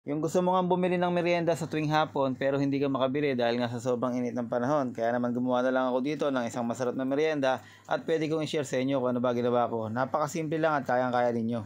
Yung gusto mo nga bumili ng merienda sa tuwing hapon pero hindi ka makabili dahil nga sa sobrang init ng panahon. Kaya naman gumawa na lang ako dito ng isang masarap na merienda at pwede kong i-share sa inyo kung ano ba ginawa ko. Napakasimple lang at kayang-kaya ninyo.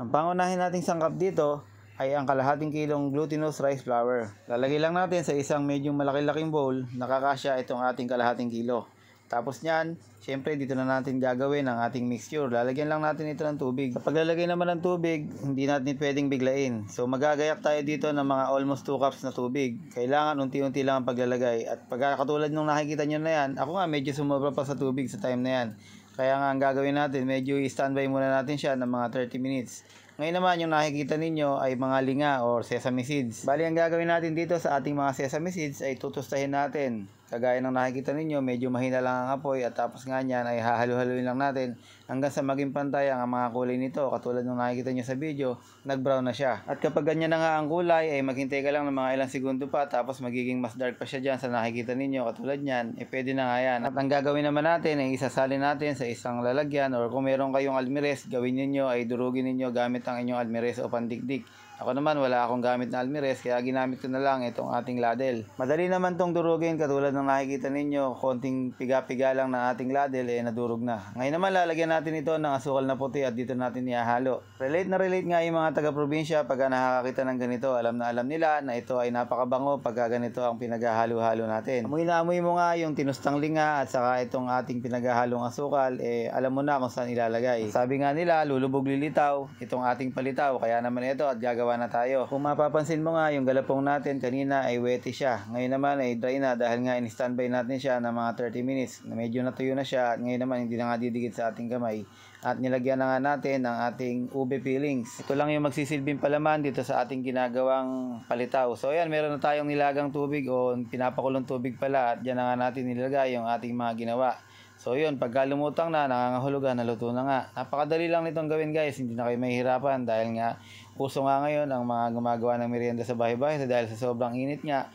Ang pangunahin nating sangkap dito ay ang kalahating kilong glutinous rice flour. Lalagay lang natin sa isang medyo malaki-laking bowl, nakakasya itong ating kalahating kilo. Tapos niyan, syempre dito na natin gagawin ang ating mixture. Lalagyan lang natin ito ng tubig. Sa paglalagay naman ng tubig, hindi natin pwedeng biglain. So magagayak tayo dito ng mga almost 2 cups na tubig. Kailangan unti-unti lang ang paglalagay. At pagkakatulad nung nakikita nyo na yan, ako nga medyo sumobra pa sa tubig sa time na yan. Kaya nga ang gagawin natin, medyo i-standby muna natin siya ng mga 30 minutes. Ngayon naman yung nakikita ninyo ay mga linga or sesame seeds. Bali ang gagawin natin dito sa ating mga sesame seeds ay tutustahin natin. Kagaya ng nakikita ninyo, medyo mahina lang ang apoy at tapos nga niyan ay hahalu-haluin lang natin hanggang sa maging pantay ang mga kulay nito. Katulad ng nakikita nyo sa video, nag-brown na siya. At kapag ganyan na nga ang kulay, ay maghintay ka lang ng mga ilang segundo pa tapos magiging mas dark pa siya dyan sa nakikita ninyo. Katulad nyan, pwede na nga yan. At ang gagawin naman natin ay isasalin natin sa isang lalagyan or kung meron kayong almires, gawin ninyo ay durugin ninyo gamit ang inyong almires o pandikdik. Ako naman wala akong gamit na almires kaya ginamit ko na lang itong ating ladle. Madali naman tong durugin katulad ng nakikita ninyo, konting piga-piga lang ng ating ladle nadurog na. Ngayon naman lalagyan natin ito ng asukal na puti at dito natin ihahalo. Relate na relate nga yung mga taga-probinsya pagka nakakakita ng ganito. Alam na alam nila na ito ay napakabango pagka ganito ang pinaghahalo-halo natin. Amoy na amoy mo nga yung tinustang linga at saka itong ating pinaghahalong asukal, alam mo na kung saan ilalagay. Sabi nga nila, lulubog lilitaw itong ating palitaw. Kaya naman ito at gagawa na tayo. Kung mapapansin mo nga yung galapong natin kanina ay wetty siya. Ngayon naman ay dry na dahil nga in-standby natin siya ng mga 30 minutes. Medyo natuyo na siya at ngayon naman hindi na nga didikit sa ating kamay. At nilagyan na nga natin ng ating ube peelings. Ito lang yung magsisilbing palaman dito sa ating ginagawang palitaw. So ayan, meron na tayong nilagang tubig o pinapakulong tubig pala at dyan na nga natin nilagay yung ating mga ginawa. So yun, pagka lumutang na, nangangahulugan, naluto na nga. Napakadali lang nitong gawin guys, hindi na kayo mahihirapan dahil nga uso nga ngayon ang mga gumagawa ng merienda sa bahay-bahay dahil sa sobrang init nga.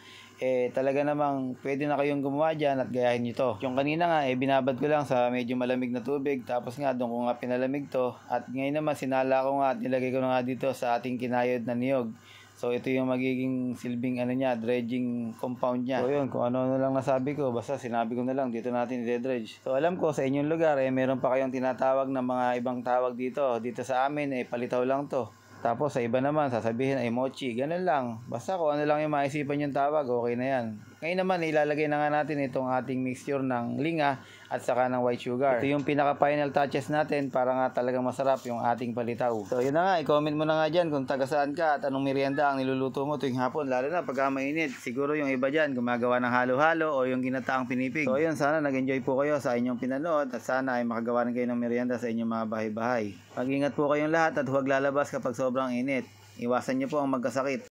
Talaga namang pwede na kayong gumawa dyan at gayahin nyo to. Yung kanina nga, binabad ko lang sa medyo malamig na tubig. Tapos nga, doon ko nga pinalamig to. At ngayon naman, sinala ko nga at nilagay ko na nga dito sa ating kinayod na niyog. So ito yung magiging silbing dredging compound niya. So yun, kung ano lang nasabi ko, basta sinabi ko na lang, dito natin i-dredge. So alam ko sa inyong lugar, meron pa kayong tinatawag na mga ibang tawag dito. Dito sa amin, palitaw lang to. Tapos sa iba naman, sasabihin ay mochi, ganun lang. Basta kung ano lang yung maisipan yung tawag, okay na yan. Ngayon naman, ilalagay na nga natin itong ating mixture ng linga at saka ng white sugar. Ito yung pinaka-final touches natin para nga talagang masarap yung ating palitaw. So yun na nga, i-comment mo na nga dyan kung taga saan ka at anong merienda ang niluluto mo tuwing hapon. Lalo na pagka mainit, siguro yung iba dyan gumagawa ng halo-halo o yung ginataang pinipig. So yun, sana nag-enjoy po kayo sa inyong pinanood at sana ay makagawa rin kayo ng merienda sa inyong mga bahay-bahay. Mag-ingat po kayong lahat at huwag lalabas kapag sobrang init. Iwasan niyo po ang magkasakit.